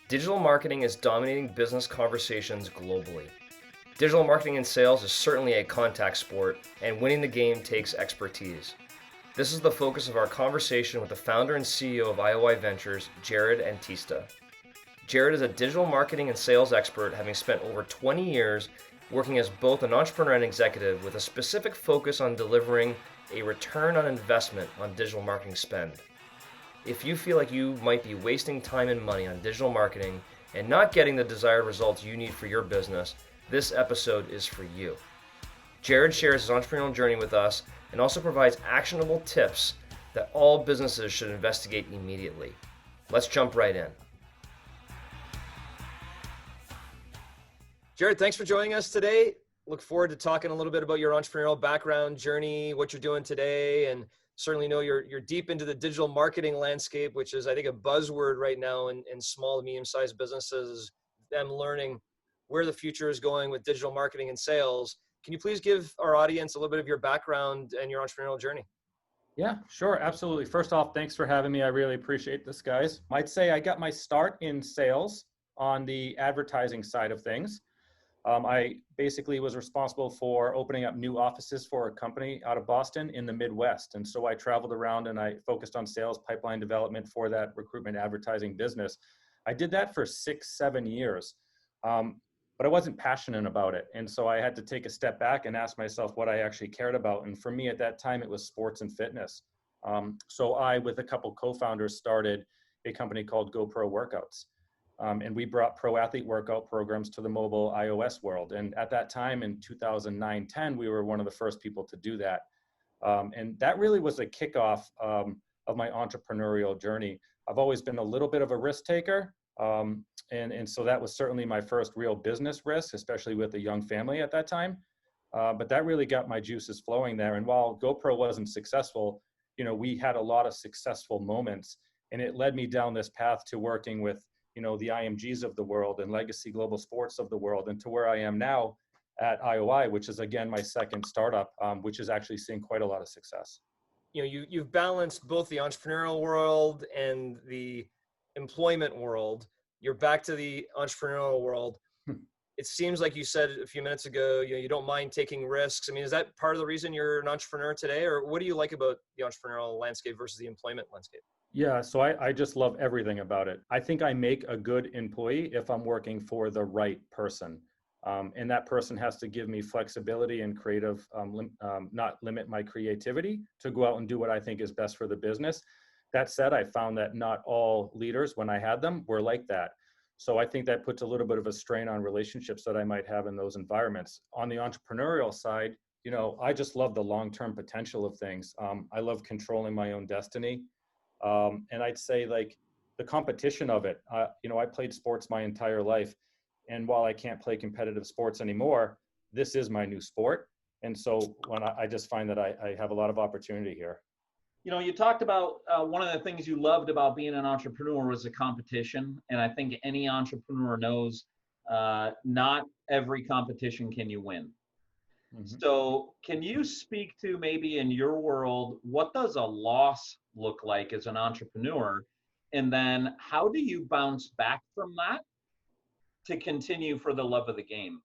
Digital marketing is dominating business conversations globally. Digital marketing and sales is certainly a contact sport, and winning the game takes expertise. This is the focus of our conversation with the founder and CEO of IOI Ventures, Jared Antista. Jared is a digital marketing and sales expert, having spent over 20 years working as both an entrepreneur and executive with a specific focus on delivering a return on investment on digital marketing spend. If you feel like you might be wasting time and money on digital marketing and not getting the desired results you need for your business, this episode is for you. Jared shares his entrepreneurial journey with us and also provides actionable tips that all businesses should investigate immediately. Let's jump right in. Jared, thanks for joining us today. Look forward to talking a little bit about your entrepreneurial background, journey, what you're doing today, and certainly know you're deep into the digital marketing landscape, which is, I think, a buzzword right now in small to medium-sized businesses, them learning where the future is going with digital marketing and sales. Can you please give our audience a little bit of your background and your entrepreneurial journey? Yeah, sure. Absolutely. First off, thanks for having me. I really appreciate this, guys. I'd say I got my start in sales on the advertising side of things. I basically was responsible for opening up new offices for a company out of Boston in the Midwest. And so I traveled around and I focused on sales pipeline development for that recruitment advertising business. I did that for 6, 7 years. But I wasn't passionate about it. And so I had to take a step back and ask myself what I actually cared about. And for me at that time, it was sports and fitness. So I, with a couple co-founders, started a company called GoPro Workouts. And we brought pro athlete workout programs to the mobile iOS world. And at that time in 2009-10, we were one of the first people to do that. And that really was a kickoff of my entrepreneurial journey. I've always been a little bit of a risk taker. And so that was certainly my first real business risk, especially with a young family at that time. But that really got my juices flowing there. And while GoPro wasn't successful, we had a lot of successful moments, and it led me down this path to working with, the IMGs of the world and Legacy Global Sports of the world, and to where I am now at IOI, which is again my second startup, which is actually seeing quite a lot of success. You've balanced both the entrepreneurial world and the employment world. You're back to the entrepreneurial world. It seems like you said a few minutes ago, you don't mind taking risks. I mean, is that part of the reason you're an entrepreneur today, or what do you like about the entrepreneurial landscape versus the employment landscape? Yeah, so I just love everything about it. I think I make a good employee if I'm working for the right person. And that person has to give me flexibility and creative, not limit my creativity to go out and do what I think is best for the business. That said, I found that not all leaders, when I had them, were like that. So I think that puts a little bit of a strain on relationships that I might have in those environments. On the entrepreneurial side, I just love the long-term potential of things. I love controlling my own destiny. And I'd say like the competition of it, I played sports my entire life. And while I can't play competitive sports anymore, this is my new sport. And so when I just find that I have a lot of opportunity here. You talked about one of the things you loved about being an entrepreneur was the competition. And I think any entrepreneur knows not every competition can you win. Mm-hmm. So can you speak to maybe in your world, what does a loss look like as an entrepreneur? And then how do you bounce back from that to continue for the love of the game?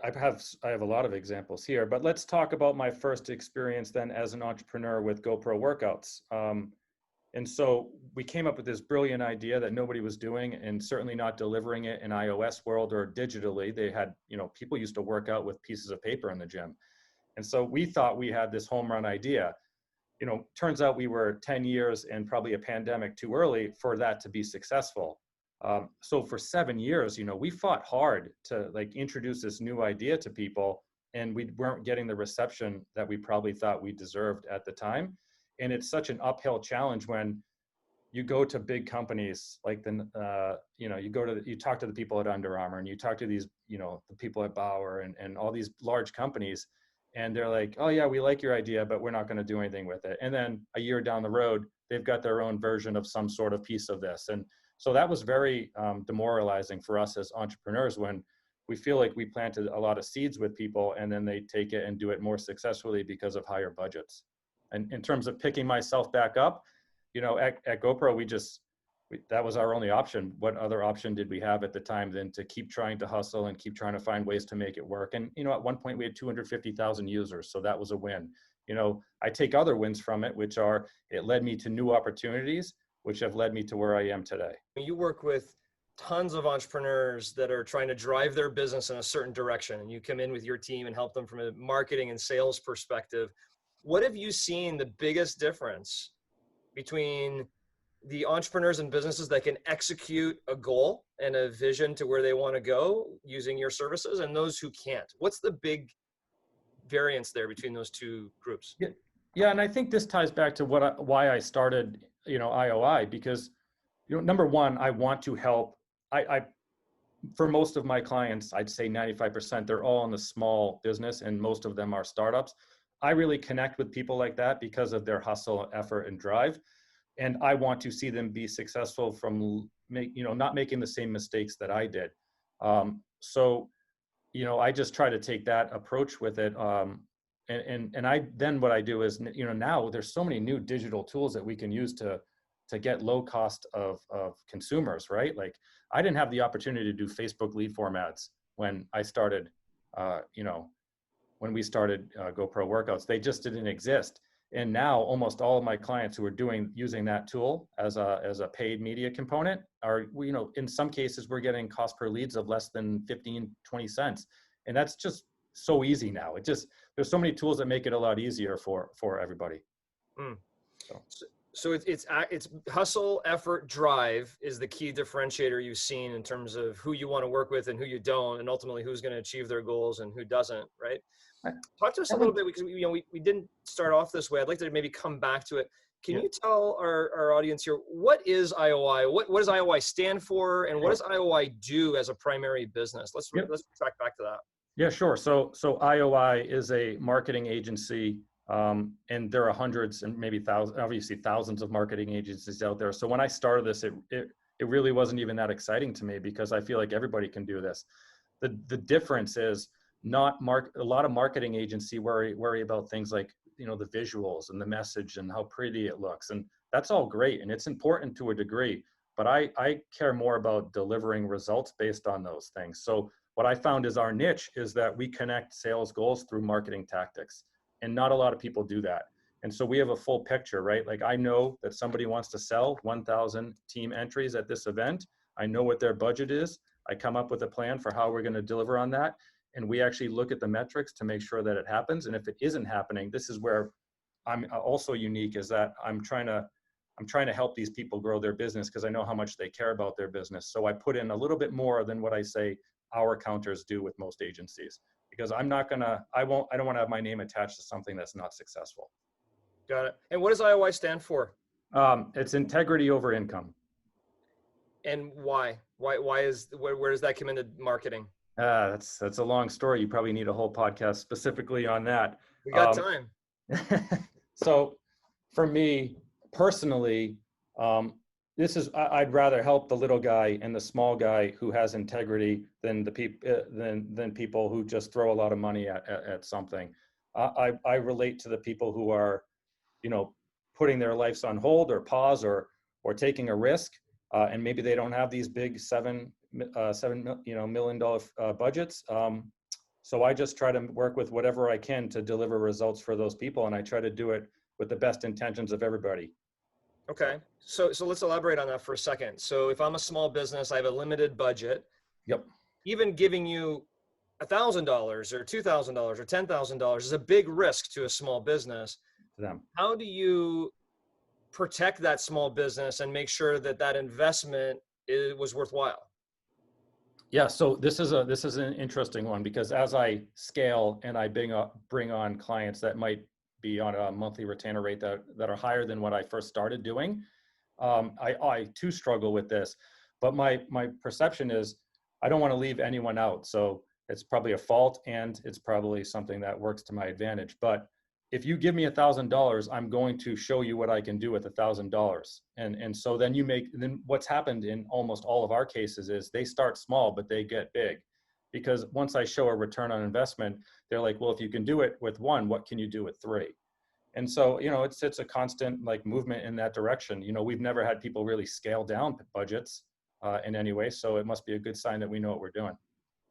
I have a lot of examples here, but let's talk about my first experience then as an entrepreneur with GoPro Workouts. And so we came up with this brilliant idea that nobody was doing, and certainly not delivering it in iOS world or digitally. They had, people used to work out with pieces of paper in the gym. And so we thought we had this home run idea. Turns out we were 10 years and probably a pandemic too early for that to be successful. So for 7 years, we fought hard to introduce this new idea to people, and we weren't getting the reception that we probably thought we deserved at the time. And it's such an uphill challenge when you go to big companies like you talk to the people at Under Armour, and you talk to these, the people at Bauer and all these large companies, and they're like, oh yeah, we like your idea, but we're not going to do anything with it. And then a year down the road, they've got their own version of some sort of piece of this. And so that was very demoralizing for us as entrepreneurs when we feel like we planted a lot of seeds with people and then they take it and do it more successfully because of higher budgets. And in terms of picking myself back up, at GoPro, that was our only option. What other option did we have at the time than to keep trying to hustle and keep trying to find ways to make it work? And, at one point we had 250,000 users. So that was a win. I take other wins from it, which are, it led me to new opportunities, which have led me to where I am today. You work with tons of entrepreneurs that are trying to drive their business in a certain direction, and you come in with your team and help them from a marketing and sales perspective. What have you seen the biggest difference between the entrepreneurs and businesses that can execute a goal and a vision to where they want to go using your services, and those who can't? What's the big variance there between those two groups? Yeah, and I think this ties back to why I started, IOI, because, number one, I want to help. I for most of my clients, I'd say 95%, they're all in the small business, and most of them are startups. I really connect with people like that because of their hustle, effort, and drive. And I want to see them be successful from not making the same mistakes that I did. So I just try to take that approach with it. Then what I do is, now there's so many new digital tools that we can use to get low cost of consumers, right? Like, I didn't have the opportunity to do Facebook lead form ads when I started, when we started GoPro workouts. They just didn't exist. And now almost all of my clients who are using that tool as a paid media component are, in some cases we're getting cost per leads of less than 15, 20 cents. And that's just so easy now. There's so many tools that make it a lot easier for everybody. Mm. So it's hustle, effort, drive is the key differentiator you've seen in terms of who you want to work with and who you don't, and ultimately who's going to achieve their goals and who doesn't, right? Talk to us a little bit, because we didn't start off this way. I'd like to maybe come back to it. Can you tell our audience here, what is IOI? What does IOI stand for, and what does IOI do as a primary business? Let's track back to that. Yeah, sure. So IOI is a marketing agency, and there are hundreds and maybe thousands of marketing agencies out there. So when I started this, it really wasn't even that exciting to me, because I feel like everybody can do this. The difference is, a lot of marketing agency worry about things like, the visuals and the message and how pretty it looks. And that's all great, and it's important to a degree, but I care more about delivering results based on those things. So what I found is our niche is that we connect sales goals through marketing tactics, and not a lot of people do that. And so we have a full picture, right? Like, I know that somebody wants to sell 1,000 team entries at this event. I know what their budget is. I come up with a plan for how we're going to deliver on that. And we actually look at the metrics to make sure that it happens. And if it isn't happening, this is where I'm also unique, is that I'm trying to help these people grow their business, because I know how much they care about their business. So I put in a little bit more than what I say our counters do with most agencies, because I don't want to have my name attached to something that's not successful. Got it. And what does IOI stand for? It's integrity over income. And why? Where does that come into marketing? That's a long story. You probably need a whole podcast specifically on that. We got time. So for me personally, I'd rather help the little guy and the small guy who has integrity than than people who just throw a lot of money at something. I relate to the people who are, putting their lives on hold or pause or taking a risk, and maybe they don't have these big $7 million budgets. So I just try to work with whatever I can to deliver results for those people, and I try to do it with the best intentions of everybody. Okay, so let's elaborate on that for a second. So if I'm a small business, I have a limited budget. Yep. Even giving you $1,000 or $2,000 or $10,000 is a big risk to a small business. To them. How do you protect that small business and make sure that investment was worthwhile? Yeah, so this is an interesting one, because as I scale and I bring on clients that might be on a monthly retainer rate that are higher than what I first started doing, I too struggle with this. But my perception is I don't want to leave anyone out. So it's probably a fault, and it's probably something that works to my advantage. But if you give me $1,000, I'm going to show you what I can do with $1,000. And so then what's happened in almost all of our cases is they start small, but they get big. Because once I show a return on investment, they're like, well, if you can do it with one, what can you do with three? And so, it's a constant like movement in that direction. We've never had people really scale down budgets in any way. So it must be a good sign that we know what we're doing.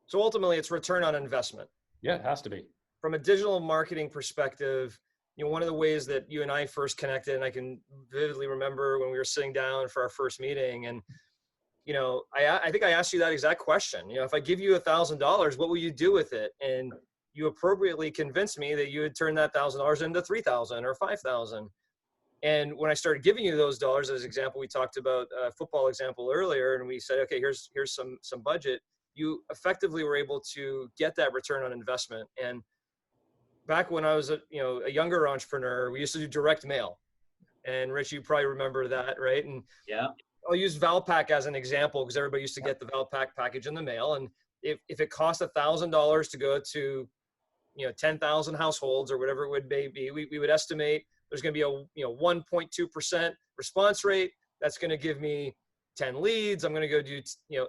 So ultimately it's return on investment. Yeah, it has to be. From a digital marketing perspective, one of the ways that you and I first connected, and I can vividly remember when we were sitting down for our first meeting, and I think I asked you that exact question. If I give you $1,000, what will you do with it? And you appropriately convinced me that you would turn that $1,000 into 3,000 or 5,000. And when I started giving you those dollars, as example, we talked about a football example earlier, and we said, okay, here's some budget. You effectively were able to get that return on investment. And back when I was a younger entrepreneur, we used to do direct mail. And Rich, you probably remember that, right? And Yeah. I'll use Valpak as an example because everybody used to get the Valpak package in the mail. And if it cost $1,000 to go to 10,000 households or whatever it would be, we would estimate there's going to be a 1.2% response rate. That's going to give me 10 leads. I'm going to go do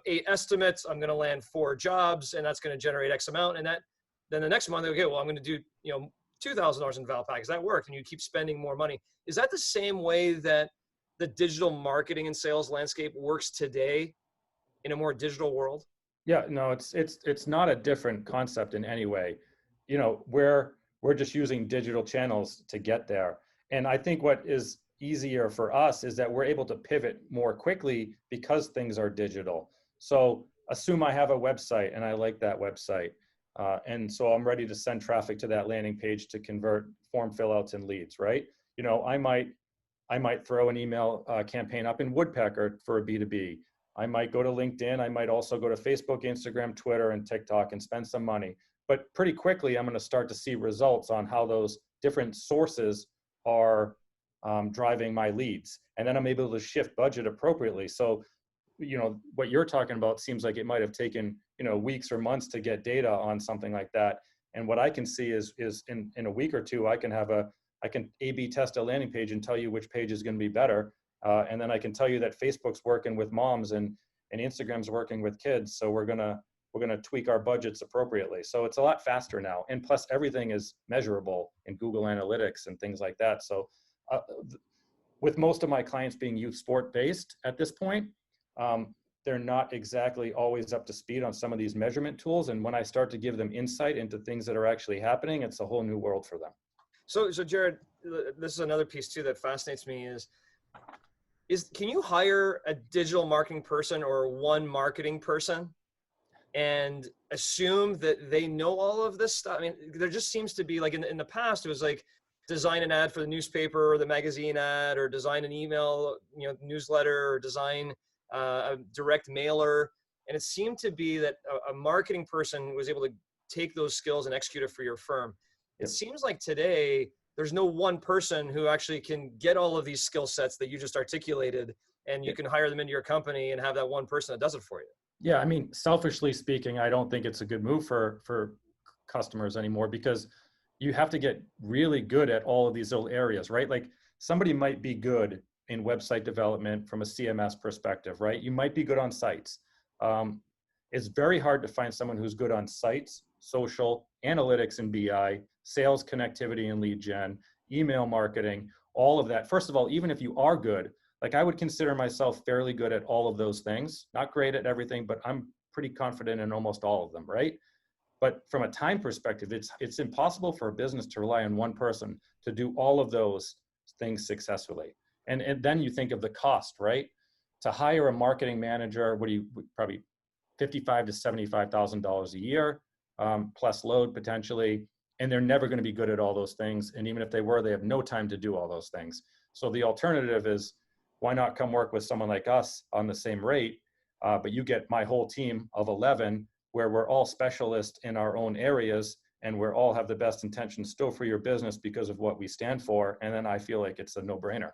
8 estimates. I'm going to land 4 jobs, and that's going to generate X amount. And then the next month, okay, well, I'm going to do $2,000 in Valpak. Does that work? And you keep spending more money. Is that the same way that the digital marketing and sales landscape works today in a more digital world? Yeah, no, it's not a different concept in any way. We're just using digital channels to get there. And I think what is easier for us is that we're able to pivot more quickly because things are digital. So assume I have a website and I like that website. And so I'm ready to send traffic to that landing page to convert form fill outs and leads, right? I might throw an email campaign up in Woodpecker for a B2B. I might go to LinkedIn. I might also go to Facebook, Instagram, Twitter, and TikTok and spend some money. But pretty quickly, I'm going to start to see results on how those different sources are driving my leads. And then I'm able to shift budget appropriately. So, what you're talking about seems like it might have taken, weeks or months to get data on something like that. And what I can see is in a week or two, I can A/B test a landing page and tell you which page is going to be better. And then I can tell you that Facebook's working with moms and Instagram's working with kids. So we're gonna tweak our budgets appropriately. So it's a lot faster now. And plus everything is measurable in Google Analytics and things like that. So with most of my clients being youth sport based at this point, they're not exactly always up to speed on some of these measurement tools. And when I start to give them insight into things that are actually happening, it's a whole new world for them. So Jared, this is another piece too that fascinates me is can you hire a digital marketing person or one marketing person and assume that they know all of this stuff? I mean, there just seems to be like in the past, it was like design an ad for the newspaper or the magazine ad, or design an email, newsletter, or design a direct mailer. And it seemed to be that a marketing person was able to take those skills and execute it for your firm. It seems like today there's no one person who actually can get all of these skill sets that you just articulated, and you can hire them into your company and have that one person that does it for you. Yeah, I mean, selfishly speaking, I don't think it's a good move for customers anymore, because you have to get really good at all of these little areas, right? Like somebody might be good in website development from a CMS perspective, right? You might be good on sites. It's very hard to find someone who's good on sites, social, analytics and BI, sales, connectivity and lead gen, email marketing, all of that. First of all, even if you are good, like I would consider myself fairly good at all of those things, not great at everything, but I'm pretty confident in almost all of them, right? But from a time perspective, it's impossible for a business to rely on one person to do all of those things successfully. And then you think of the cost, right? To hire a marketing manager, probably $55,000 to $75,000 a year, plus load potentially, and they're never going to be good at all those things. And even if they were, they have no time to do all those things. So the alternative is, why not come work with someone like us on the same rate, but you get my whole team of 11, where we're all specialists in our own areas, and we all have the best intentions still for your business because of what we stand for. And then I feel like it's a no-brainer.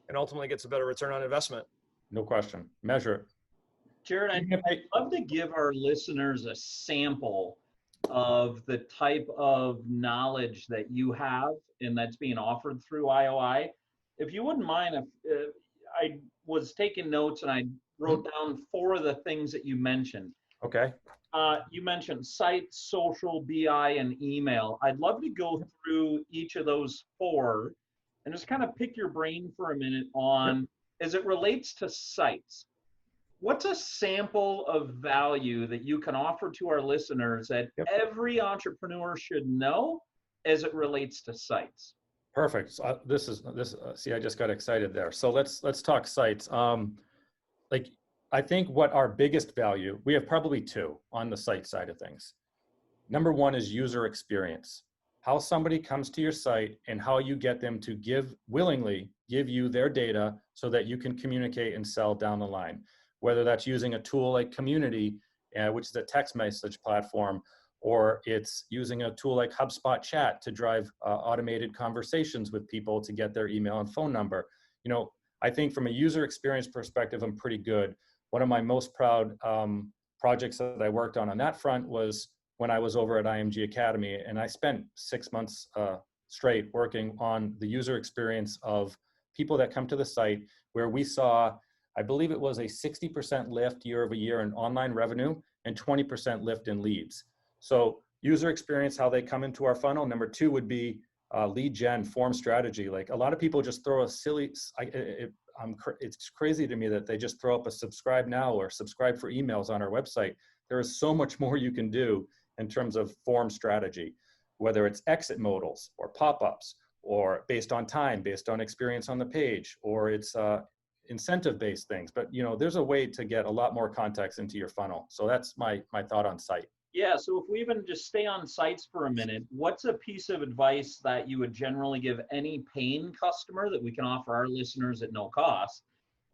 And ultimately gets a better return on investment. No question. Measure it. Jared, I'd love to give our listeners a sample of the type of knowledge that you have and that's being offered through IOI. If you wouldn't mind, if I was taking notes and I wrote down 4 of the things that you mentioned. Okay. You mentioned site, social, BI, and email. I'd love to go through each of those four and just kind of pick your brain for a minute Yep. on, as it relates to sites, what's a sample of value that you can offer to our listeners that Yep. every entrepreneur should know as it relates to sites? Perfect. So see, I just got excited there. So let's talk sites. Like I think what our biggest value, we have probably two on the site side of things. Number one is user experience. How somebody comes to your site and how you get them to willingly give you their data so that you can communicate and sell down the line. Whether that's using a tool like Community, which is a text message platform, or it's using a tool like HubSpot Chat to drive automated conversations with people to get their email and phone number. You know, I think from a user experience perspective, I'm pretty good. One of my most proud projects that I worked on that front was when I was over at IMG Academy, and I spent 6 months straight working on the user experience of people that come to the site, where we saw, I believe it was a 60% lift year over year in online revenue and 20% lift in leads. So user experience, how they come into our funnel. Number two would be lead gen, form strategy. Like a lot of people just throw a silly, it's crazy to me that they just throw up a subscribe now or subscribe for emails on our website. There is so much more you can do in terms of form strategy, whether it's exit modals or pop-ups or based on time, based on experience on the page, or it's incentive-based things. But you know, there's a way to get a lot more context into your funnel. So that's my thought on site. Yeah, so if we even just stay on sites for a minute, what's a piece of advice that you would generally give any paying customer that we can offer our listeners at no cost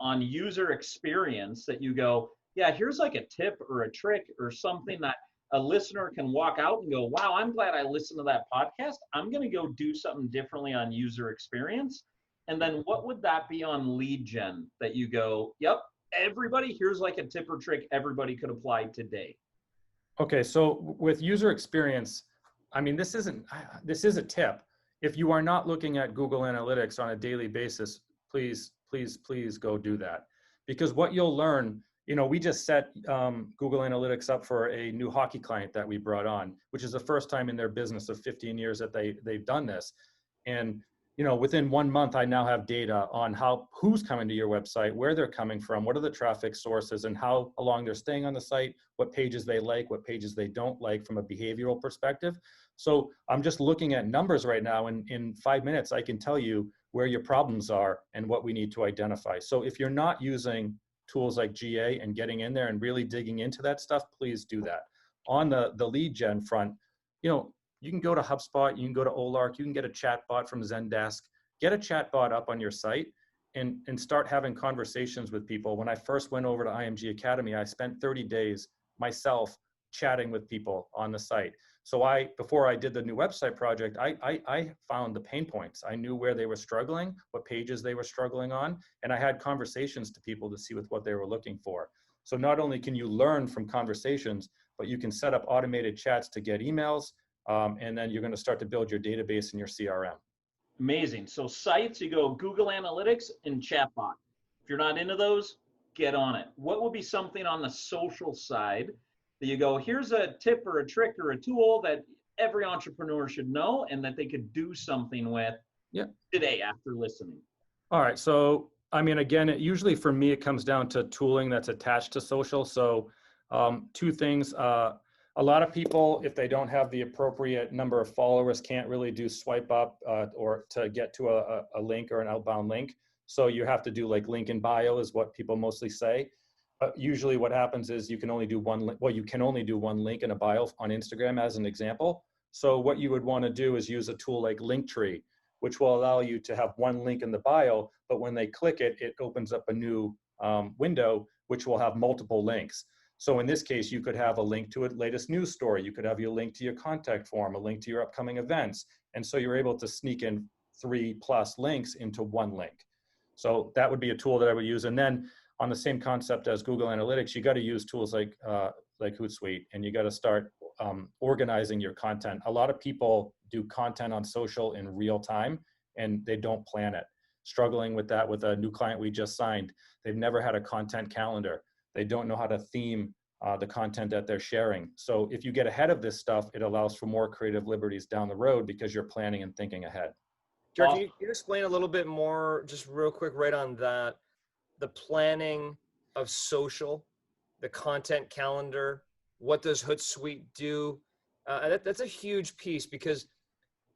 on user experience that you go, yeah, here's like a tip or a trick or something that a listener can walk out and go, wow, I'm glad I listened to that podcast. I'm going to go do something differently on user experience. And then what would that be on lead gen that you go, yep, everybody, here's like a tip or trick everybody could apply today? Okay, so with user experience, I mean, this is a tip. If you are not looking at Google Analytics on a daily basis, please go do that. Because what you'll learn, you know, we just set Google Analytics up for a new hockey client that we brought on, which is the first time in their business of 15 years that they've done this. And you know, within 1 month, I now have data on who's coming to your website, where they're coming from, what are the traffic sources, and how long they're staying on the site, what pages they like, what pages they don't like from a behavioral perspective. So I'm just looking at numbers right now, and in 5 minutes, I can tell you where your problems are and what we need to identify. So if you're not using tools like GA and getting in there and really digging into that stuff, please do that. On the lead gen front, you know, you can go to HubSpot, you can go to Olark, you can get a chat bot from Zendesk, get a chat bot up on your site and start having conversations with people. When I first went over to IMG Academy, I spent 30 days myself chatting with people on the site. So before I did the new website project, I found the pain points. I knew where they were struggling, what pages they were struggling on, and I had conversations to people to see what they were looking for. So not only can you learn from conversations, but you can set up automated chats to get emails, and then you're going to start to build your database and your CRM. Amazing. So sites, you go Google Analytics and chatbot. If you're not into those, get on it. What would be something on the social side that you go, here's a tip or a trick or a tool that every entrepreneur should know and that they could do something with today after listening? All right. So, I mean, again, usually for me, it comes down to tooling that's attached to social. So two things. A lot of people, if they don't have the appropriate number of followers, can't really do swipe up or to get to a link or an outbound link. So you have to do like link in bio is what people mostly say. But usually what happens is you can only do one link in a bio on Instagram as an example. So what you would want to do is use a tool like Linktree, which will allow you to have one link in the bio, but when they click it, it opens up a new window, which will have multiple links. So in this case, you could have a link to a latest news story. You could have your link to your contact form, a link to your upcoming events. And so you're able to sneak in 3+ links into one link. So that would be a tool that I would use. And then on the same concept as Google Analytics, you got to use tools like Hootsuite, and you got to start organizing your content. A lot of people do content on social in real time, and they don't plan it. Struggling with that with a new client we just signed. They've never had a content calendar. They don't know how to theme the content that they're sharing. So if you get ahead of this stuff, it allows for more creative liberties down the road because you're planning and thinking ahead. Jared, can you explain a little bit more, just real quick, right on that, the planning of social, the content calendar, what does Hootsuite do? That's a huge piece because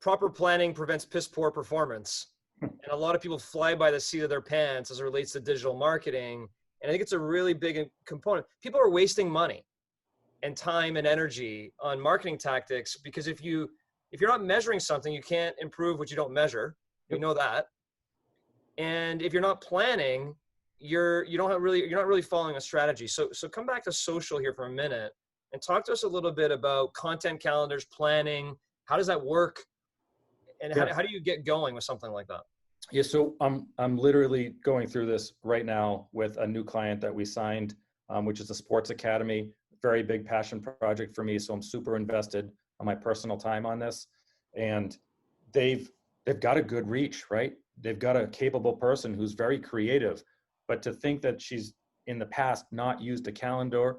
proper planning prevents piss poor performance. And a lot of people fly by the seat of their pants as it relates to digital marketing. And I think it's a really big component. People are wasting money and time and energy on marketing tactics because if you're not measuring something, you can't improve what you don't measure. We know that. And if you're not planning, you're not really following a strategy. So come back to social here for a minute and talk to us a little bit about content calendars, planning. How does that work? And how do you get going with something like that? Yeah, so I'm literally going through this right now with a new client that we signed, which is a sports academy, very big passion project for me. So I'm super invested on my personal time on this, and they've got a good reach, right? They've got a capable person who's very creative, but to think that she's in the past not used a calendar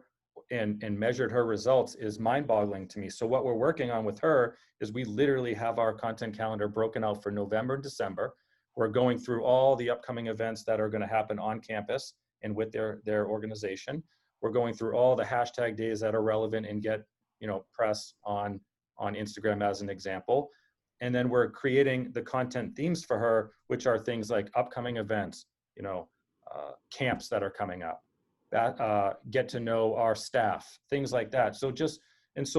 and measured her results is mind-boggling to me. So what we're working on with her is we literally have our content calendar broken out for November and December. We're going through all the upcoming events that are going to happen on campus and with their organization. We're going through all the hashtag days that are relevant and get, press on Instagram as an example. And then we're creating the content themes for her, which are things like upcoming events, camps that are coming up, that get to know our staff, things like that. So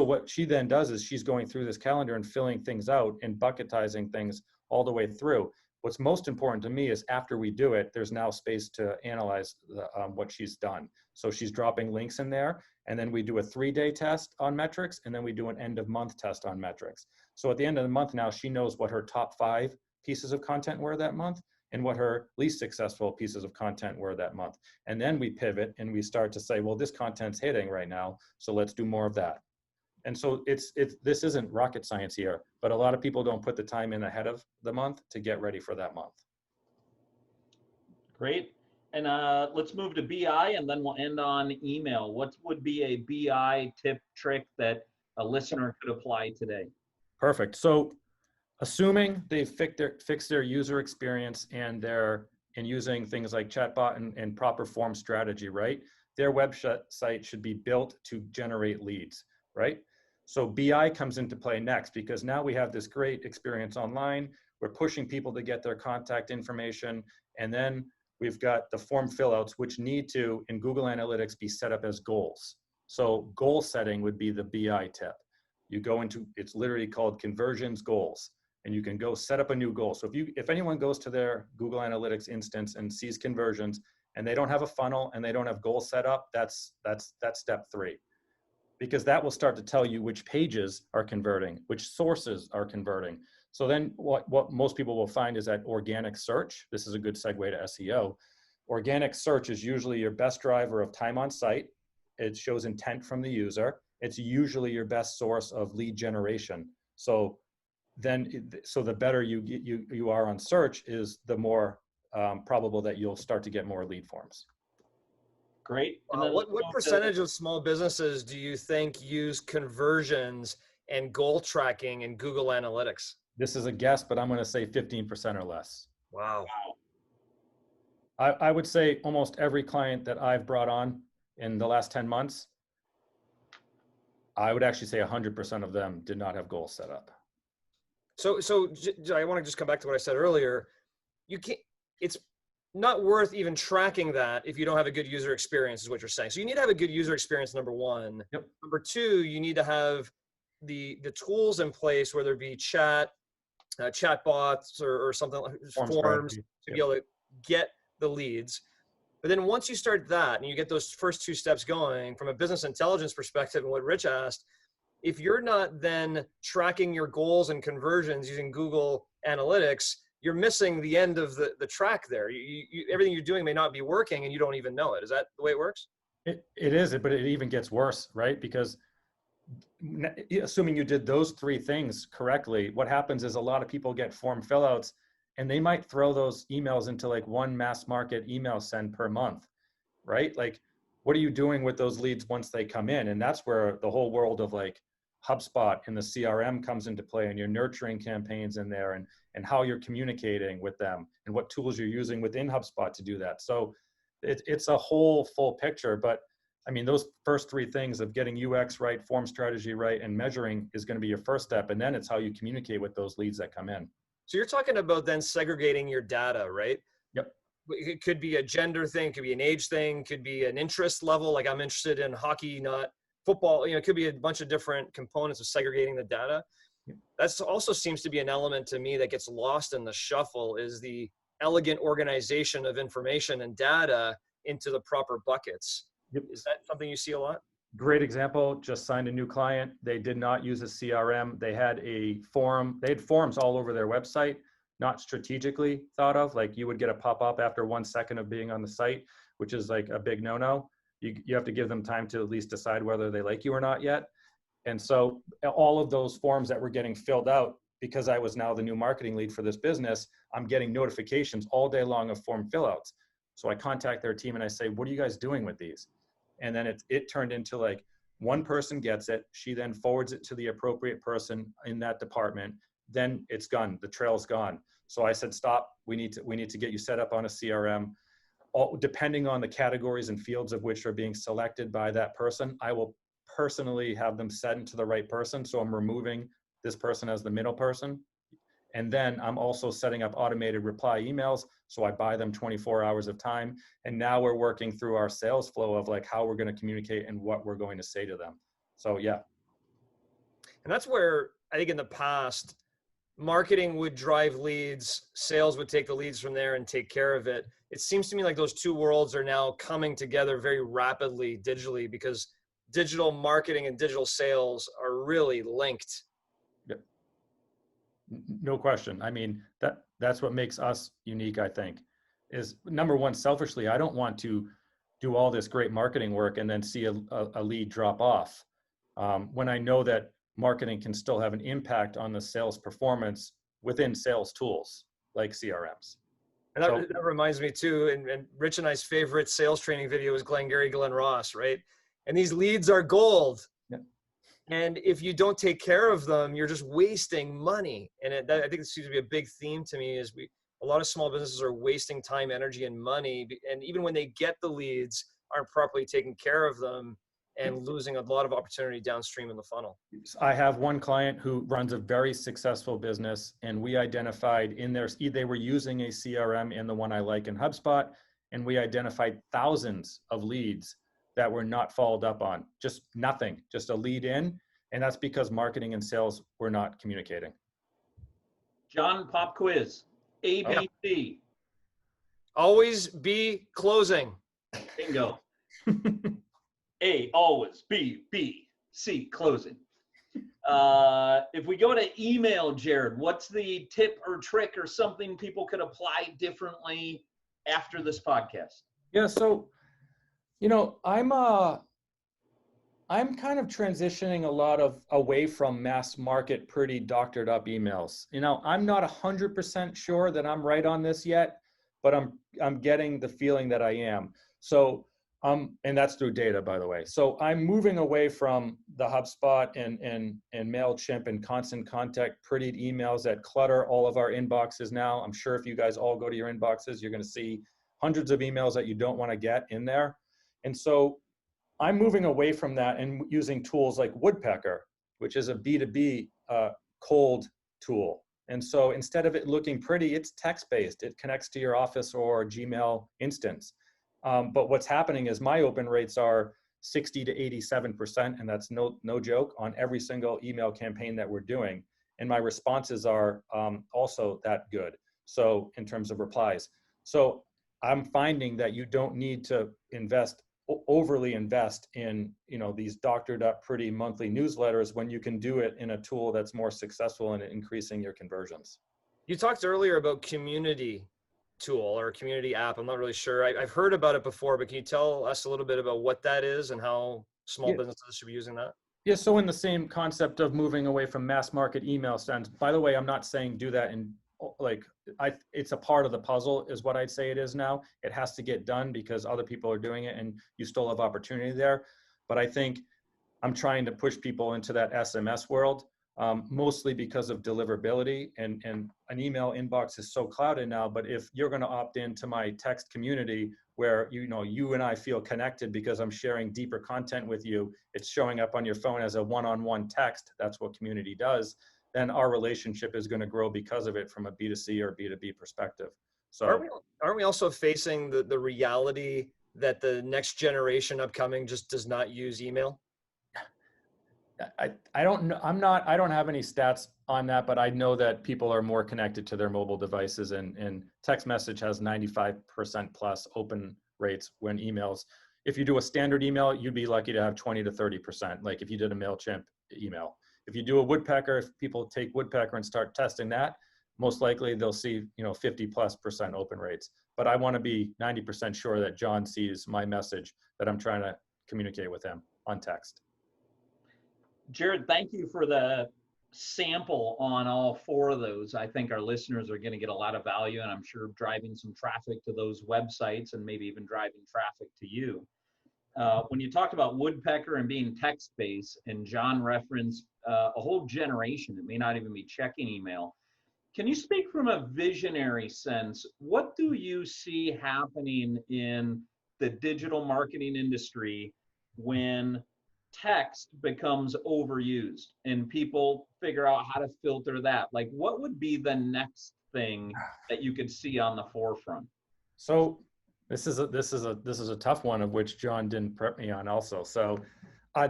what she then does is she's going through this calendar and filling things out and bucketizing things all the way through. What's most important to me is after we do it, there's now space to analyze what she's done. So she's dropping links in there, and then we do a 3-day test on metrics, and then we do an end of month test on metrics. So at the end of the month now, she knows what her top 5 pieces of content were that month and what her least successful pieces of content were that month. And then we pivot and we start to say, well, this content's hitting right now, so let's do more of that. And so this isn't rocket science here, but a lot of people don't put the time in ahead of the month to get ready for that month. Great. And let's move to BI, and then we'll end on email. What would be a BI tip, trick that a listener could apply today? Perfect. So assuming they've fixed their user experience and they're using things like chatbot and proper form strategy, right? Their website should be built to generate leads, right? So BI comes into play next because now we have this great experience online. We're pushing people to get their contact information. And then we've got the form fillouts, which need to, in Google Analytics, be set up as goals. So goal setting would be the BI tip. You go into, it's literally called conversions goals, and you can go set up a new goal. So if anyone goes to their Google Analytics instance and sees conversions and they don't have a funnel and they don't have goals set up, that's step 3. Because that will start to tell you which pages are converting, which sources are converting. So then what most people will find is that organic search, this is a good segue to SEO. Organic search is usually your best driver of time on site. It shows intent from the user. It's usually your best source of lead generation. So the better you are on search is the more probable that you'll start to get more lead forms. Great. And then what percentage of small businesses do you think use conversions and goal tracking in Google Analytics? This is a guess, but I'm going to say 15% or less. Wow. I would say almost every client that I've brought on in the last 10 months, I would actually say 100% of them did not have goals set up. So I want to just come back to what I said earlier. It's not worth even tracking that if you don't have a good user experience, is what you're saying. So you need to have a good user experience, number 1. Yep. Number 2, you need to have the tools in place, whether it be chat bots or something like forms to be able to get the leads. But then once you start that and you get those first 2 steps going from a business intelligence perspective, and what Rich asked, if you're not then tracking your goals and conversions using Google Analytics, you're missing the end of the track there. Everything you're doing may not be working and you don't even know it. Is that the way it works? It is, but it even gets worse, right? Because assuming you did those 3 things correctly, what happens is a lot of people get form fillouts and they might throw those emails into like one mass market email send per month, right? Like what are you doing with those leads once they come in? And that's where the whole world of like HubSpot and the CRM comes into play, and your nurturing campaigns in there, and how you're communicating with them and what tools you're using within HubSpot to do that. So it's a whole full picture. But I mean, those first three things of getting UX right, form strategy right, and measuring is going to be your first step. And then it's how you communicate with those leads that come in. So you're talking about then segregating your data, right? Yep. It could be a gender thing, could be an age thing, could be an interest level. Like I'm interested in hockey, not football. It could be a bunch of different components of segregating the data. Yep. That's also seems to be an element to me that gets lost in the shuffle, is the elegant organization of information and data into the proper buckets. Yep. Is that something you see a lot? Great example. Just signed a new client. They did not use a CRM. They had a forum. They had forums all over their website, not strategically thought of. Like you would get a pop-up after 1 second of being on the site, which is like a big no-no. You have to give them time to at least decide whether they like you or not yet. And so all of those forms that were getting filled out, because I was now the new marketing lead for this business, I'm getting notifications all day long of form fill-outs. So I contact their team and I say, what are you guys doing with these? And then it turned into like one person gets it. She then forwards it to the appropriate person in that department. Then it's gone. The trail's gone. So I said, stop. We need to get you set up on a CRM. Depending on the categories and fields of which are being selected by that person, I will personally have them sent to the right person. So I'm removing this person as the middle person. And then I'm also setting up automated reply emails. So I buy them 24 hours of time. And now we're working through our sales flow of like how we're going to communicate and what we're going to say to them. So yeah. And that's where I think in the past, marketing would drive leads, sales would take the leads from there and take care of it. It seems to me like those two worlds are now coming together very rapidly digitally, because digital marketing and digital sales are really linked. Yep. No question. I mean, that's what makes us unique, I think, is number one, selfishly, I don't want to do all this great marketing work and then see a lead drop off. When I know that marketing can still have an impact on the sales performance within sales tools like CRMs. And that reminds me too, and Rich and I's favorite sales training video is Glengarry Glen Ross, right? And these leads are gold. Yeah. And if you don't take care of them, you're just wasting money. And I think it seems to be a big theme to me, is a lot of small businesses are wasting time, energy, and money. And even when they get the leads, aren't properly taking care of them and losing a lot of opportunity downstream in the funnel. I have one client who runs a very successful business, and we identified in their, they were using a CRM in the one I like in HubSpot, and we identified thousands of leads that were not followed up on, just nothing, just a lead in. And that's because marketing and sales were not communicating. John, pop quiz. A, B, C. Always be closing. Bingo. A, always. B, C, closing. If we go to email, Jared, what's the tip or trick or something people could apply differently after this podcast? Yeah, so, I'm kind of transitioning a lot away from mass market, pretty doctored up emails. I'm not 100% sure that I'm right on this yet, but I'm getting the feeling that I am. So, and that's through data, by the way. So I'm moving away from the HubSpot and MailChimp and Constant Contact prettied emails that clutter all of our inboxes now. I'm sure if you guys all go to your inboxes, you're going to see hundreds of emails that you don't want to get in there. And so I'm moving away from that and using tools like Woodpecker, which is a B2B cold tool. And so instead of it looking pretty, it's text-based. It connects to your Office or Gmail instance. But what's happening is my open rates are 60 to 87%, and that's no joke, on every single email campaign that we're doing. And my responses are also that good. So in terms of replies. So I'm finding that you don't need to overly invest in these doctored up pretty monthly newsletters when you can do it in a tool that's more successful in increasing your conversions. You talked earlier about community tool or community app. I'm not really sure. I've heard about it before, but can you tell us a little bit about what that is and how small businesses should be using that? Yeah, so in the same concept of moving away from mass market email sends. By the way, I'm not saying do that in like, it's a part of the puzzle is what I'd say it is now. It has to get done because other people are doing it and you still have opportunity there. But I think I'm trying to push people into that SMS world, mostly because of deliverability, and an email inbox is so clouded now. But if you're going to opt into my text community where, you and I feel connected because I'm sharing deeper content with you, it's showing up on your phone as a one-on-one text. That's what community does. Then our relationship is going to grow because of it from a B2C or B2B perspective. So aren't we also facing the reality that the next generation upcoming just does not use email? I don't know. I don't have any stats on that, but I know that people are more connected to their mobile devices, and text message has 95% plus open rates when emails. If you do a standard email, you'd be lucky to have 20 to 30%. Like if you did a MailChimp email. If you do a Woodpecker, if people take Woodpecker and start testing that, most likely they'll see, 50+% open rates. But I want to be 90% sure that John sees my message that I'm trying to communicate with him on text. Jared, thank you for the sample on all four of those. I think our listeners are going to get a lot of value, and I'm sure driving some traffic to those websites and maybe even driving traffic to you. When you talked about Woodpecker and being text-based, and John referenced a whole generation that may not even be checking email, can you speak from a visionary sense? What do you see happening in the digital marketing industry when text becomes overused and people figure out how to filter that? Like, what would be the next thing that you could see on the forefront? So this is a tough one, of which John didn't prep me on also. So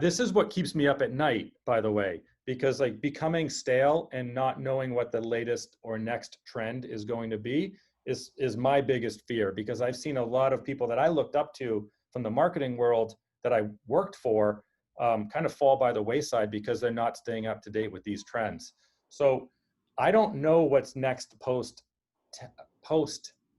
this is what keeps me up at night, by the way, because like becoming stale and not knowing what the latest or next trend is going to be is my biggest fear, because I've seen a lot of people that I looked up to from the marketing world that I worked for kind of fall by the wayside because they're not staying up to date with these trends. So I don't know what's next post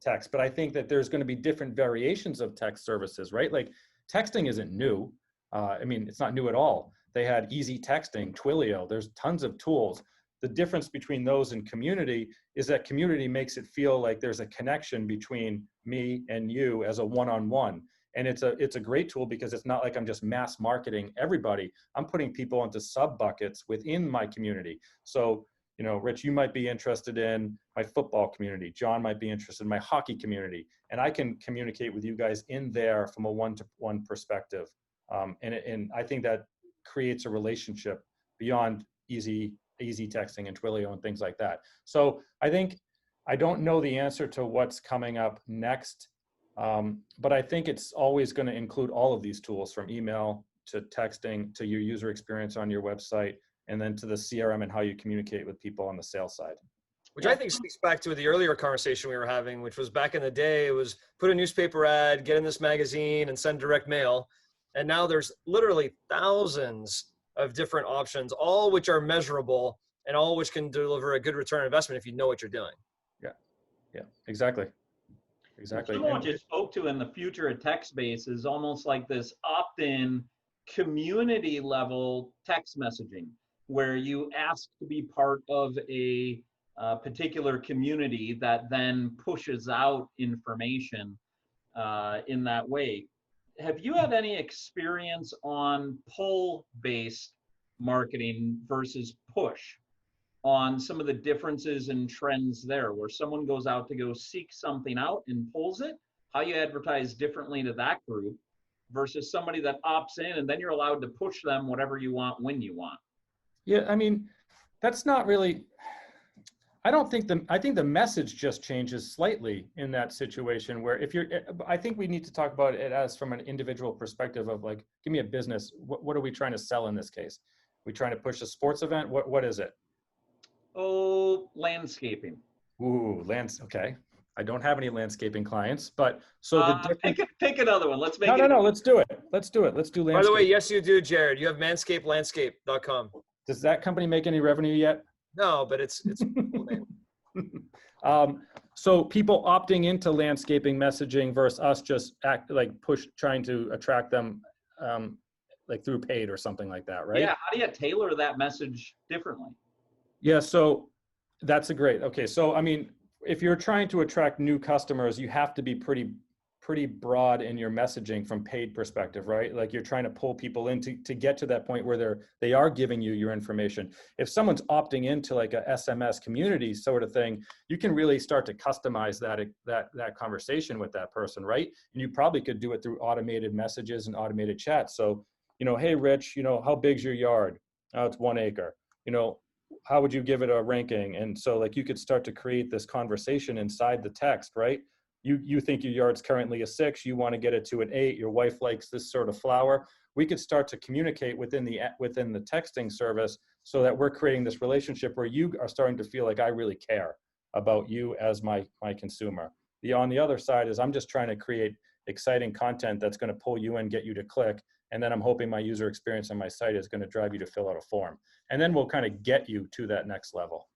text, but I think that there's going to be different variations of text services, right? Like texting isn't new. It's not new at all. They had easy texting, Twilio, there's tons of tools. The difference between those and community is that community makes it feel like there's a connection between me and you as a one-on-one. And it's a great tool because it's not like I'm just mass marketing everybody. I'm putting people into sub buckets within my community. So, Rich, you might be interested in my football community. John might be interested in my hockey community. And I can communicate with you guys in there from a one-to-one perspective. And I think that creates a relationship beyond easy texting and Twilio and things like that. So I don't know the answer to what's coming up next. But I think it's always going to include all of these tools, from email to texting to your user experience on your website, and then to the CRM and how you communicate with people on the sales side. Which I think speaks back to the earlier conversation we were having, which was back in the day, it was put a newspaper ad, get in this magazine, and send direct mail. And now there's literally thousands of different options, all which are measurable and all which can deliver a good return on investment if you know what you're doing. Yeah, exactly. Exactly. Some of what you spoke to in the future of text-based is almost like this opt-in community level text messaging, where you ask to be part of a particular community that then pushes out information in that way. Have you had any experience on pull-based marketing versus push, on some of the differences and trends there, where someone goes out to go seek something out and pulls it, how you advertise differently to that group versus somebody that opts in and then you're allowed to push them whatever you want when you want? Yeah, that's not really, I think the message just changes slightly in that situation, where I think we need to talk about it as from an individual perspective of like, give me a business. What are we trying to sell in this case? We trying to push a sports event? What is it? Oh, landscaping. Ooh, okay. I don't have any landscaping clients, but so the difference. Pick another one. Let's make No, it. No. Let's do it. Let's do landscape. By the way, yes, you do, Jared. You have manscapelandscape.com. Does that company make any revenue yet? No, but it's a cool name. So people opting into landscaping messaging versus us just trying to attract them like through paid or something like that, right? Yeah. How do you tailor that message differently? Yeah. So That's a great, okay. So, I mean, if you're trying to attract new customers, you have to be pretty broad in your messaging from paid perspective, right? Like you're trying to pull people in to get to that point where they are giving you your information. If someone's opting into like a SMS community sort of thing, you can really start to customize that conversation with that person, right? And you probably could do it through automated messages and automated chats. So, hey, Rich, how big's your yard? Oh, it's 1 acre. How would you give it a ranking? And so like you could start to create this conversation inside the text, right? You think your yard's currently a 6, you want to get it to an 8, your wife likes this sort of flower. We could start to communicate within the texting service so that we're creating this relationship where you are starting to feel like I really care about you as my consumer. On the other side is I'm just trying to create exciting content that's going to pull you in, get you to click, and then I'm hoping my user experience on my site is going to drive you to fill out a form. And then we'll kind of get you to that next level.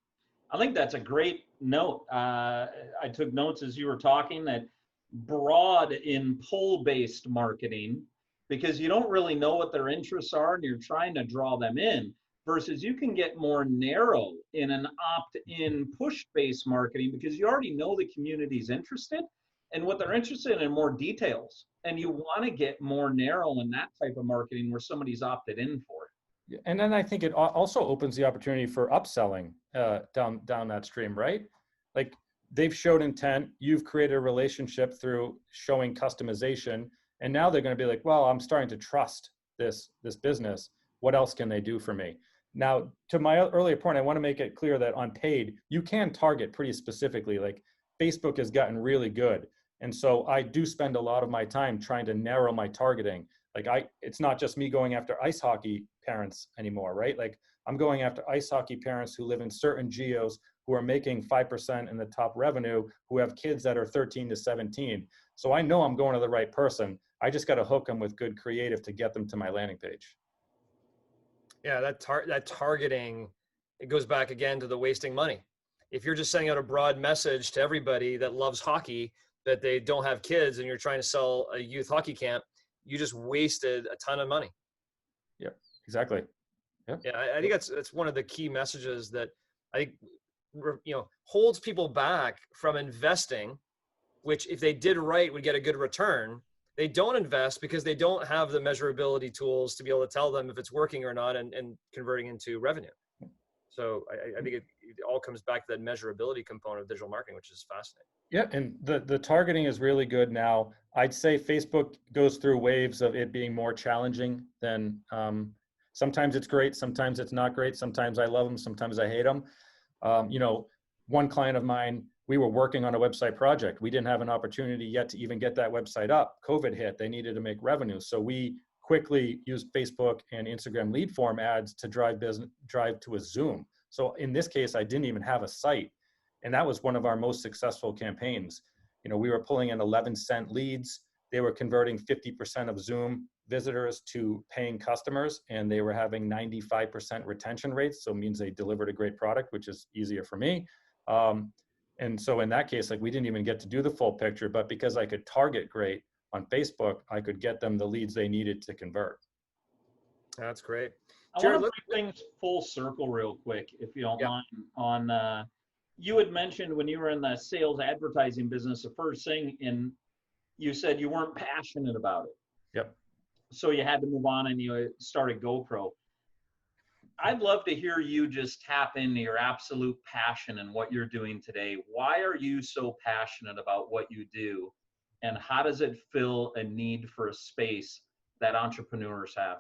I think that's a great note. I took notes as you were talking, that broad in pull-based marketing, because you don't really know what their interests are and you're trying to draw them in, versus you can get more narrow in an opt-in push-based marketing because you already know the community's interested and what they're interested in more details. And you want to get more narrow in that type of marketing where somebody's opted in for it. And then I think it also opens the opportunity for upselling down that stream, right? Like they've showed intent, you've created a relationship through showing customization, and now they're going to be like, well, I'm starting to trust this business. What else can they do for me? Now, to my earlier point, I want to make it clear that on paid, you can target pretty specifically. Like Facebook has gotten really good. And so I do spend a lot of my time trying to narrow my targeting. Like it's not just me going after ice hockey parents anymore, right? Like I'm going after ice hockey parents who live in certain geos, who are making 5% in the top revenue, who have kids that are 13 to 17. So I know I'm going to the right person. I just got to hook them with good creative to get them to my landing page. Yeah, that targeting, it goes back again to the wasting money. If you're just sending out a broad message to everybody that loves hockey, that they don't have kids, and you're trying to sell a youth hockey camp, you just wasted a ton of money. Yep, exactly. Yep. Yeah, I think that's one of the key messages that I think holds people back from investing, which if they did right would get a good return. They don't invest because they don't have the measurability tools to be able to tell them if it's working or not and converting into revenue. So I think it all comes back to that measurability component of digital marketing, which is fascinating. Yeah, and the targeting is really good now. I'd say Facebook goes through waves of it being more challenging than sometimes it's great, sometimes it's not great, sometimes I love them, sometimes I hate them. One client of mine, we were working on a website project. We didn't have an opportunity yet to even get that website up. COVID hit, they needed to make revenue. So we quickly used Facebook and Instagram lead form ads to drive to a Zoom. So in this case, I didn't even have a site. And that was one of our most successful campaigns. We were pulling in 11-cent leads. They were converting 50% of Zoom visitors to paying customers, and they were having 95% retention rates. So it means they delivered a great product, which is easier for me. And so in that case, like we didn't even get to do the full picture, but because I could target great on Facebook, I could get them the leads they needed to convert. That's great. I want to bring things full circle real quick, if you don't mind, on you had mentioned when you were in the sales advertising business, the first thing, and you said you weren't passionate about it. Yep. So you had to move on and you started GoPro. I'd love to hear you just tap into your absolute passion in what you're doing today. Why are you so passionate about what you do? And how does it fill a need for a space that entrepreneurs have?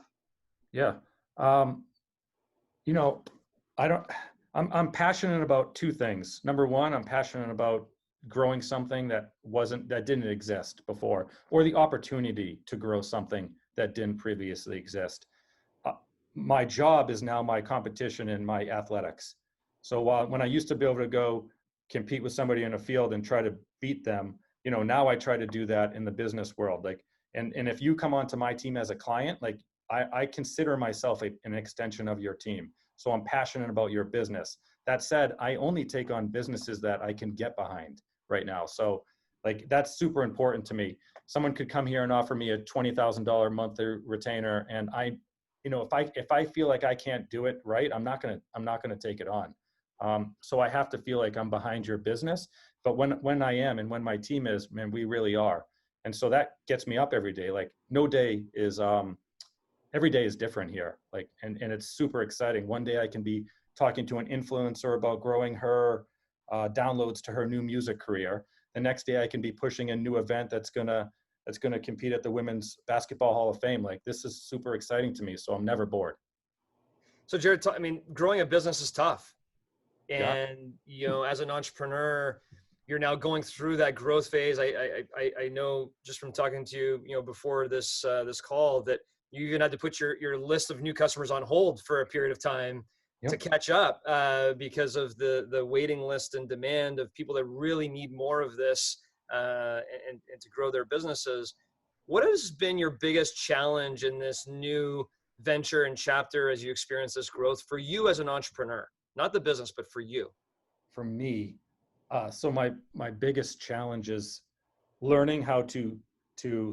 Yeah. I'm passionate about two things. Number one, I'm passionate about growing something that didn't exist before, or the opportunity to grow something that didn't previously exist. My job is now my competition in my athletics. So when I used to be able to go compete with somebody in a field and try to beat them, now I try to do that in the business world. Like, and if you come onto my team as a client, like I consider myself an extension of your team. So I'm passionate about your business. That said, I only take on businesses that I can get behind right now. So like, that's super important to me. Someone could come here and offer me a $20,000 monthly retainer. And if I feel like I can't do it right, I'm not going to take it on. So I have to feel like I'm behind your business. But when I am and when my team is, man, we really are. And so that gets me up every day. Like no day is, every day is different here. Like, and it's super exciting. One day I can be talking to an influencer about growing her downloads to her new music career. The next day I can be pushing a new event that's gonna compete at the Women's Basketball Hall of Fame. Like this is super exciting to me. So I'm never bored. So Jared, I mean, growing a business is tough. Yeah. And, you know, as an entrepreneur, you're now going through that growth phase. I know just from talking to you, you know, before this call that you even had to put your list of new customers on hold for a period of time to catch up because of the waiting list and demand of people that really need more of this and to grow their businesses. What has been your biggest challenge in this new venture and chapter as you experience this growth for you as an entrepreneur? Not the business, but for you. For me, so my biggest challenge is learning how to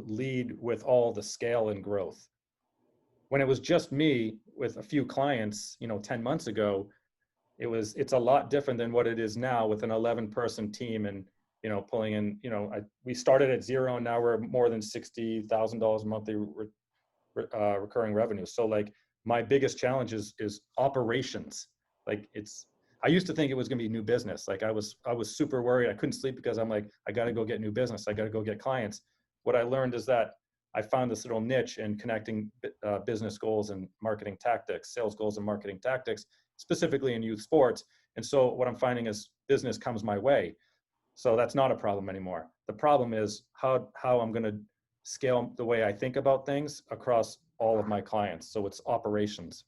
lead with all the scale and growth. When it was just me with a few clients, you know, 10 months ago, it's a lot different than what it is now with an 11-person team and, you know, pulling in, you know, we started at zero and now we're more than $60,000 monthly recurring revenue. So like my biggest challenge is operations. Like I used to think it was going to be new business. Like I was super worried. I couldn't sleep because I'm like, I got to go get new business. I got to go get clients. What I learned is that I found this little niche in connecting business goals and marketing tactics, sales goals and marketing tactics, specifically in youth sports. And so what I'm finding is business comes my way. So that's not a problem anymore. The problem is how I'm going to scale the way I think about things across all of my clients. So it's operations.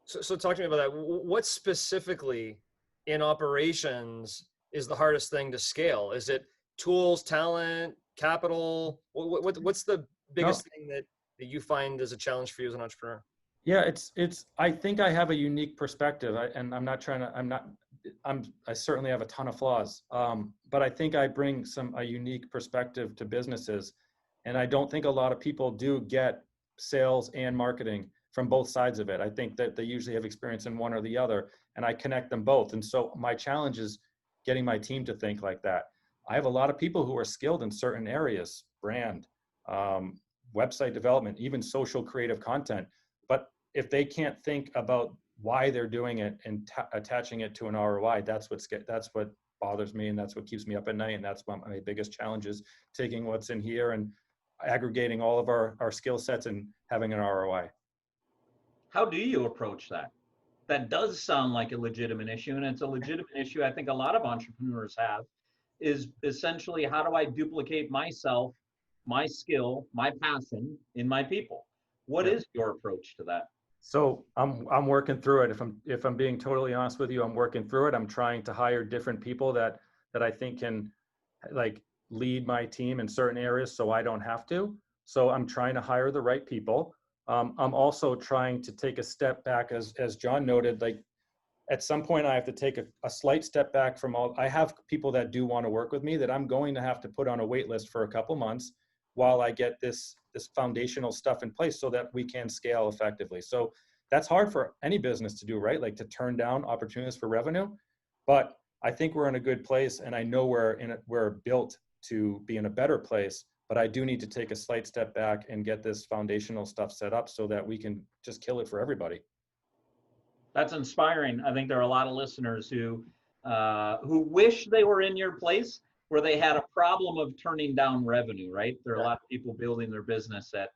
So talk to me about that. What specifically in operations is the hardest thing to scale? Is it tools, talent, capital? What's the biggest thing that you find is a challenge for you as an entrepreneur? Yeah, I think I have a unique perspective. I certainly have a ton of flaws. But I think I bring a unique perspective to businesses. And I don't think a lot of people do get sales and marketing from both sides of it. I think that they usually have experience in one or the other, and I connect them both. And so my challenge is getting my team to think like that. I have a lot of people who are skilled in certain areas, brand, website development, even social creative content. But if they can't think about why they're doing it and attaching it to an ROI, that's what bothers me, and that's what keeps me up at night. And that's one of my biggest challenges, taking what's in here and aggregating all of our skill sets and having an ROI. How do you approach that? That does sound like a legitimate issue, and it's a legitimate issue I think a lot of entrepreneurs have, is essentially how do I duplicate myself, my skill, my passion in my people? What is your approach to that? So I'm working through it. If I'm being totally honest with you, I'm working through it. I'm trying to hire different people that I think can like lead my team in certain areas so I don't have to. So I'm trying to hire the right people. I'm also trying to take a step back, as John noted, like at some point I have to take a slight step back from I have people that do want to work with me that I'm going to have to put on a wait list for a couple months while I get this foundational stuff in place so that we can scale effectively. So that's hard for any business to do, right? Like to turn down opportunities for revenue. But I think we're in a good place, and I know we're built to be in a better place. But I do need to take a slight step back and get this foundational stuff set up so that we can just kill it for everybody. That's inspiring. I think there are a lot of listeners who wish they were in your place, where they had a problem of turning down revenue, right? There are a lot of people building their business that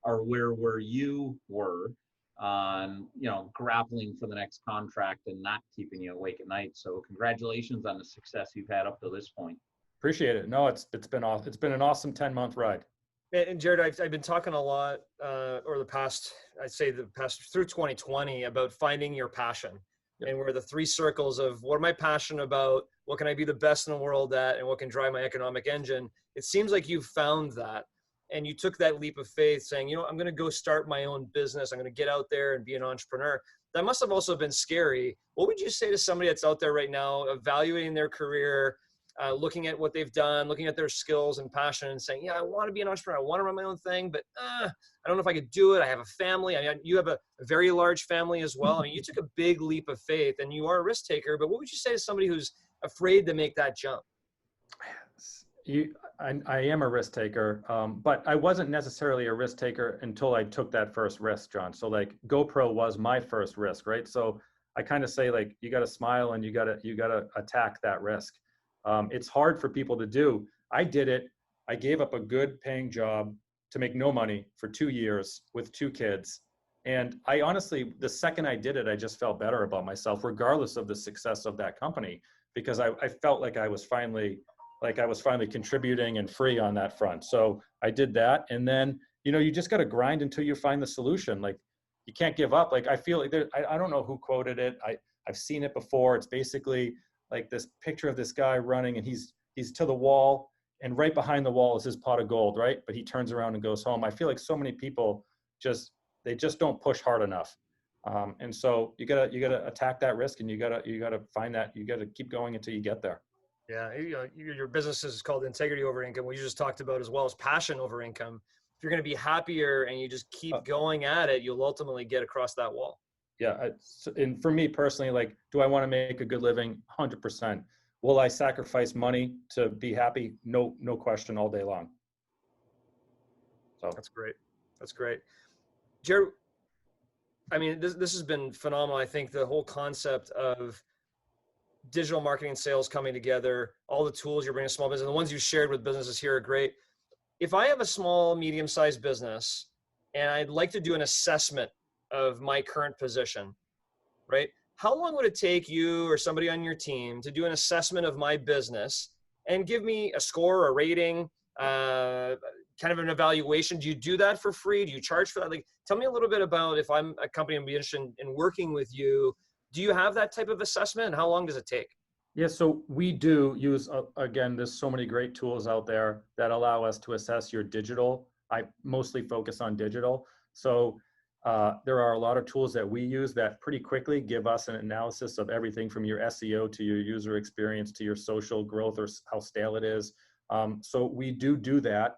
are where you were on, you know, grappling for the next contract and not keeping you awake at night. So congratulations on the success you've had up to this point. Appreciate it. No, it's been awesome. It's been an awesome 10-month ride. And Jared, I've been talking a lot through 2020 about finding your passion. Yep. And we're the three circles of what am I passionate about? What can I be the best in the world at? And what can drive my economic engine? It seems like you've found that. And you took that leap of faith saying, you know, I'm going to go start my own business. I'm going to get out there and be an entrepreneur. That must have also been scary. What would you say to somebody that's out there right now evaluating their career, looking at what they've done, looking at their skills and passion and saying, yeah, I want to be an entrepreneur. I want to run my own thing, but I don't know if I could do it. I have a family. I mean, you have a very large family as well. I mean, you took a big leap of faith and you are a risk taker, but what would you say to somebody who's afraid to make that jump? I am a risk taker, but I wasn't necessarily a risk taker until I took that first risk, John. So like GoPro was my first risk, right? So I kind of say like, you got to smile and you got to attack that risk. It's hard for people to do. I did it. I gave up a good paying job to make no money for 2 years with 2 kids. And I honestly, the second I did it, I just felt better about myself, regardless of the success of that company, because I felt like I was finally contributing and free on that front. So I did that. And then, you just got to grind until you find the solution. Like you can't give up. Like I feel like I don't know who quoted it. I've seen it before. It's basically like this picture of this guy running and he's to the wall and right behind the wall is his pot of gold, right? But he turns around and goes home. I feel like so many people they just don't push hard enough. And so you gotta attack that risk and you gotta find that, you gotta keep going until you get there. Yeah, your business is called integrity over income. What you just talked about as well as passion over income. If you're going to be happier and you just keep going at it, you'll ultimately get across that wall. Yeah, and for me personally, like, do I want to make a good living? 100%. Will I sacrifice money to be happy? No question, all day long. So that's great. That's great, Jared. I mean, this has been phenomenal. I think the whole concept of digital marketing and sales coming together, all the tools you're bringing to small business, the ones you shared with businesses here are great. If I have a small, medium-sized business and I'd like to do an assessment of my current position, right? How long would it take you or somebody on your team to do an assessment of my business and give me a score, a rating, kind of an evaluation? Do you do that for free? Do you charge for that? Like, tell me a little bit about, if I'm a company and be interested in working with you, do you have that type of assessment and how long does it take? Yeah, so we do use, again, there's so many great tools out there that allow us to assess your digital. I mostly focus on digital. So there are a lot of tools that we use that pretty quickly give us an analysis of everything from your SEO to your user experience to your social growth or how stale it is. So we do that.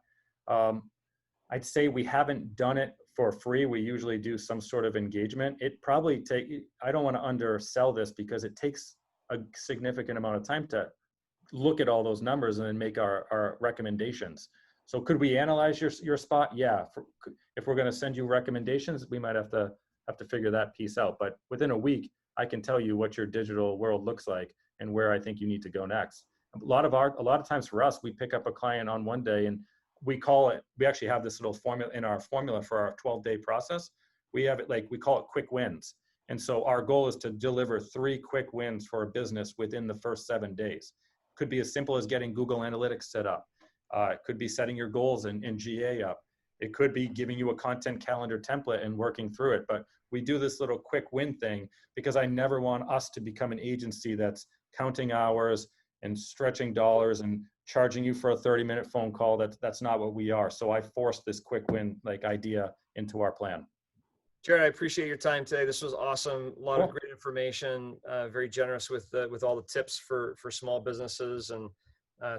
I'd say we haven't done it for free. We usually do some sort of engagement. It probably I don't want to undersell this because it takes a significant amount of time to look at all those numbers and then make our recommendations. So could we analyze your spot? Yeah. If we're going to send you recommendations, we might have to figure that piece out. But within a week, I can tell you what your digital world looks like and where I think you need to go next. A lot of times for us, we pick up a client on one day and we actually have this little formula in our formula for our 12-day process. We have it we call it quick wins. And so our goal is to deliver 3 quick wins for a business within the first 7 days. Could be as simple as getting Google Analytics set up. It could be setting your goals in GA up. It could be giving you a content calendar template and working through it. But we do this little quick win thing because I never want us to become an agency that's counting hours and stretching dollars and charging you for a 30-minute phone call. That's not what we are. So I forced this quick win idea into our plan. Jared, I appreciate your time today. This was awesome. A lot of great information, very generous with all the tips for small businesses, and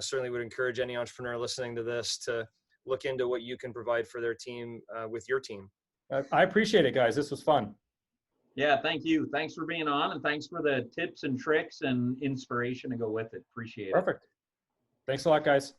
certainly would encourage any entrepreneur listening to this to look into what you can provide for their team with your team. I appreciate it, guys. This was fun. Yeah, thank you. Thanks for being on, and thanks for the tips and tricks and inspiration to go with it. Appreciate it. Perfect. Thanks a lot, guys.